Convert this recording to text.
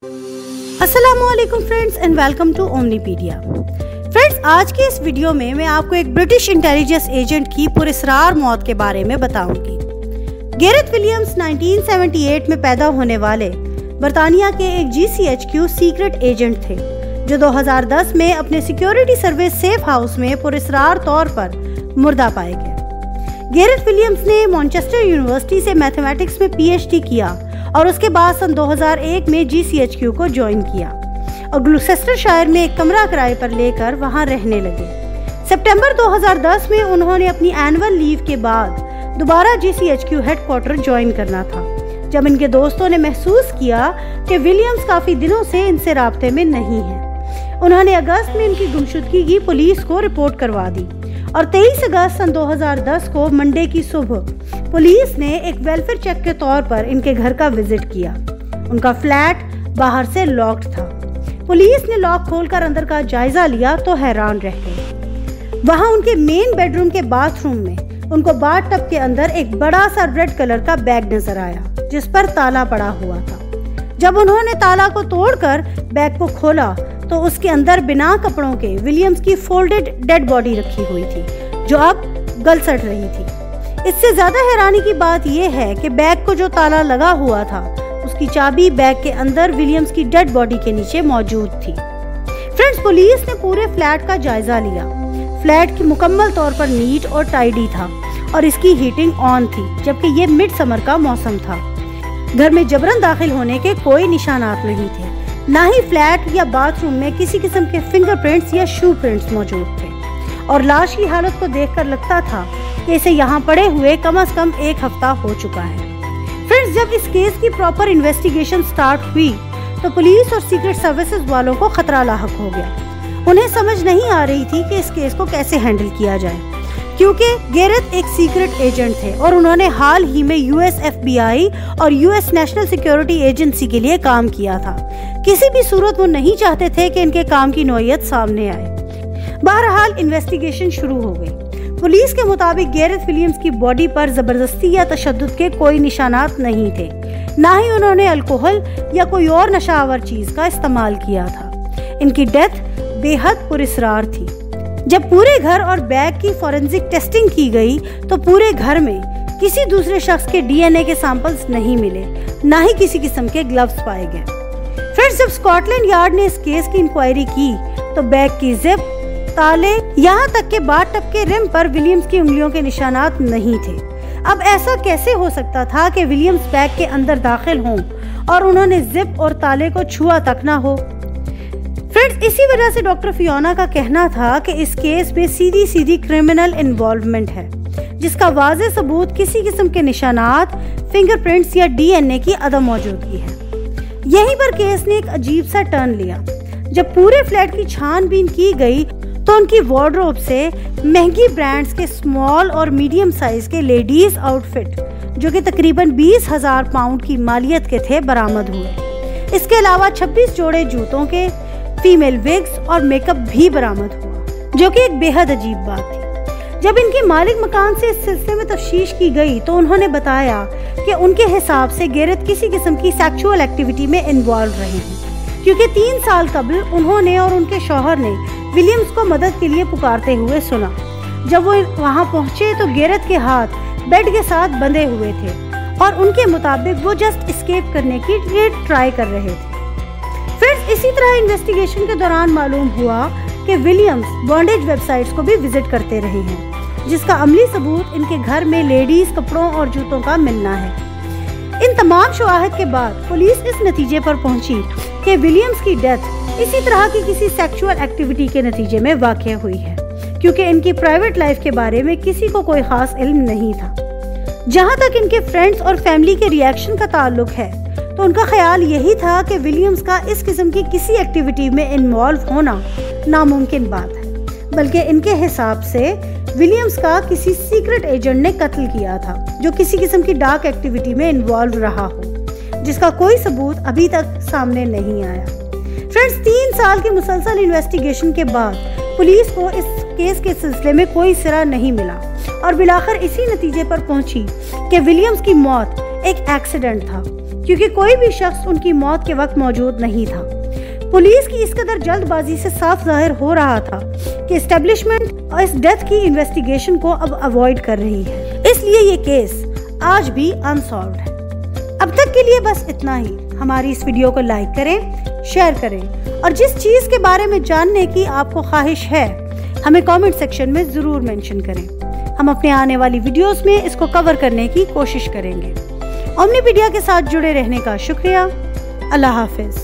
अस्सलामुअलैकुम friends and welcome to Omnipedia. Friends, आज की इस वीडियो में मैं आपको एक ब्रिटिश इंटेलिजेंस एजेंट की पुरस्रार मौत के बारे में बताऊंगी। गैरेथ विलियम्स 1978 में पैदा होने वाले बरतानिया के एक GCHQ सीक्रेट एजेंट थे जो 2010 में अपने सिक्योरिटी सर्विस सेफ हाउस में पुरस्रार तौर पर मुर्दा पाए गए। गैरेथ विलियम्स ने मैनचेस्टर यूनिवर्सिटी से मैथमेटिक्स में PhD किया और उसके बाद सन 2001 में GCHQ को ज्वाइन किया और ग्लूसेस्टरशायर में एक कमरा किराए पर लेकर वहां रहने लगे। सितंबर 2010 में उन्होंने अपनी एनुअल लीव के बाद दोबारा GCHQ हेडक्वार्टर ज्वाइन करना था, जब इनके दोस्तों ने महसूस किया कि विलियम्स काफी दिनों से इनसे राब्ते में नहीं है। उन्होंने अगस्त में इनकी गुमशुदगी की पुलिस को रिपोर्ट करवा दी और 23 अगस्त सन 2010 को मंडे की सुबह पुलिस ने एक वेलफेयर चेक के तौर पर इनके घर का विजिट किया। उनका फ्लैट बाहर से लॉक्ड था। पुलिस ने लॉक खोलकर अंदर का जायजा लिया तो हैरान रह गए। वहां उनके मेन बेडरूम के बाथरूम में उनको बाथटब के अंदर एक बड़ा सा रेड कलर का बैग नजर आया जिस पर ताला पड़ा हुआ था। जब उन्होंने ताला को तोड़कर बैग को खोला तो उसके अंदर बिना कपड़ों के विलियम्स की फोल्डेड डेड बॉडी रखी हुई थी जो अब गल सड़ रही थी। इससे ज्यादा हैरानी की बात यह है कि बैग को जो ताला लगा हुआ था उसकी चाबी बैग के अंदर विलियम्स की डेड बॉडी के नीचे मौजूद थी। फ्रेंड्स, पुलिस ने पूरे फ्लैट का जायजा लिया। फ्लैट की मुकम्मल तौर पर नीट और टाइडी था और इसकी हीटिंग ऑन थी, जबकि ये मिड समर का मौसम था। घर में जबरन दाखिल होने के कोई निशानात नहीं थे, ना ही फ्लैट या बाथरूम में किसी किस्म के फिंगरप्रिंट्स या शू प्रिंट्स मौजूद थे और लाश की हालत को देखकर लगता था कि इसे यहाँ पड़े हुए कम से कम एक हफ्ता हो चुका है। फ्रेंड्स, जब इस केस की प्रॉपर इन्वेस्टिगेशन स्टार्ट हुई तो पुलिस और सीक्रेट सर्विसेज वालों को खतरा लाहक हो गया। उन्हें समझ नहीं आ रही थी कि इस केस को कैसे हैंडल किया जाए, क्योंकि गैरेथ एक सीक्रेट एजेंट थे और उन्होंने हाल ही में US FBI और US नेशनल सिक्योरिटी एजेंसी के लिए काम किया था। किसी भी सूरत वो नहीं चाहते थे कि इनके काम की नौयत सामने आए। बहरहाल इन्वेस्टिगेशन शुरू हो गई। पुलिस के मुताबिक गैरेथ विलियम्स की बॉडी पर जबरदस्ती या तशद्दुद के कोई निशानात नहीं थे, ना ही उन्होंने अल्कोहल या कोई और नशावर चीज का इस्तेमाल किया था। इनकी डेथ बेहद पुरस्रार थी। जब पूरे घर और बैग की फॉरेंसिक टेस्टिंग की गई तो पूरे घर में किसी दूसरे शख्स के DNA के सैंपल्स नहीं मिले, ना ही किसी किस्म के ग्लव्स पाए गए। फ्रेंड्स, जब स्कॉटलैंड यार्ड ने इस केस की इंक्वायरी की तो बैग की जिप, ताले, यहाँ तक के बाथटब के रिम पर विलियम्स की उंगलियों के निशानात नहीं थे। अब ऐसा कैसे हो सकता था कि विलियम्स बैग के अंदर दाखिल हों और उन्होंने जिप और ताले को छुआ तक ना हो। फ्रेंड्स, इसी वजह से डॉक्टर फियोना का कहना था कि इस केस में सीधी सीधी क्रिमिनल इन्वॉल्वमेंट है, जिसका वाज़ेह सबूत किसी किस्म के निशानात, फिंगरप्रिंट्स या DNA की अदम मौजूदगी है। यहीं पर केस ने एक अजीब सा टर्न लिया। जब पूरे फ्लैट की छानबीन की गई तो उनकी वार्डरोब से महंगी ब्रांड्स के स्मॉल और मीडियम साइज के लेडीज आउटफिट जो कि तकरीबन 20,000 पाउंड की मालियत के थे बरामद हुए। इसके अलावा 26 जोड़े जूतों के, फीमेल विग्स और मेकअप भी बरामद हुआ, जो कि एक बेहद अजीब बात थी। जब इनके मालिक मकान से इस सिलसिले में तफ्तीश की गई तो उन्होंने बताया कि उनके हिसाब से गैरेथ किसी किस्म की सेक्सुअल एक्टिविटी में इन्वॉल्व रहे हैं, क्योंकि 3 साल कबल उन्होंने और उनके शौहर ने विलियम्स को मदद के लिए पुकारते हुए सुना। जब वो वहां पहुंचे तो गैरेथ के हाथ बेड के साथ बंधे हुए थे और उनके मुताबिक वो जस्ट एस्केप करने की ट्राई कर रहे थे। फिर इसी तरह इन्वेस्टिगेशन के दौरान मालूम हुआ कि विलियम्स बॉन्डेज वेबसाइट्स को भी विजिट करते रहे हैं, जिसका अमली सबूत इनके घर में लेडीज कपड़ों और जूतों का मिलना है। इन तमाम शवाहिद के बाद पुलिस इस नतीजे पर पहुंची कि विलियम्स की डेथ इसी तरह की किसी सेक्सुअल एक्टिविटी के नतीजे में वाक़या हुई है, क्योंकि इनकी प्राइवेट लाइफ के बारे में किसी को कोई खास इल्म नहीं था। जहां तक इनके फ्रेंड्स और फैमिली के रिएक्शन का ताल्लुक है तो उनका ख्याल यही था कि विलियम्स का इस किस्म की किसी एक्टिविटी में इन्वॉल्व होना नामुमकिन बात है, बल्कि इनके हिसाब से विलियम्स का किसी सीक्रेट एजेंट ने कत्ल किया था जो किसी किस्म की डार्क एक्टिविटी में इन्वॉल्व रहा हो, जिसका कोई सबूत अभी तक सामने नहीं आया। फ्रेंड्स, 3 साल की मुसलसल इन्वेस्टिगेशन के बाद पुलिस को इस केस के सिलसिले में कोई सिरा नहीं मिला और बिलाखिर इसी नतीजे पर पहुंची कि विलियम्स की मौत एक एक्सीडेंट था, क्योंकि कोई भी शख्स उनकी मौत के वक्त मौजूद नहीं था। पुलिस की इस कदर जल्दबाजी से साफ जाहिर हो रहा था कि एस्टेब्लिशमेंट इस डेथ की इन्वेस्टिगेशन को अब अवॉइड कर रही है, इसलिए ये केस आज भी अनसॉल्व्ड है। अब तक के लिए बस इतना ही। हमारी इस वीडियो को लाइक करें, शेयर करें और जिस चीज़ के बारे में जानने की आपको ख्वाहिश है हमें कमेंट सेक्शन में ज़रूर मेंशन करें। हम अपने आने वाली वीडियोस में इसको कवर करने की कोशिश करेंगे। ओमनीपीडिया के साथ जुड़े रहने का शुक्रिया। अल्लाह हाफिज़।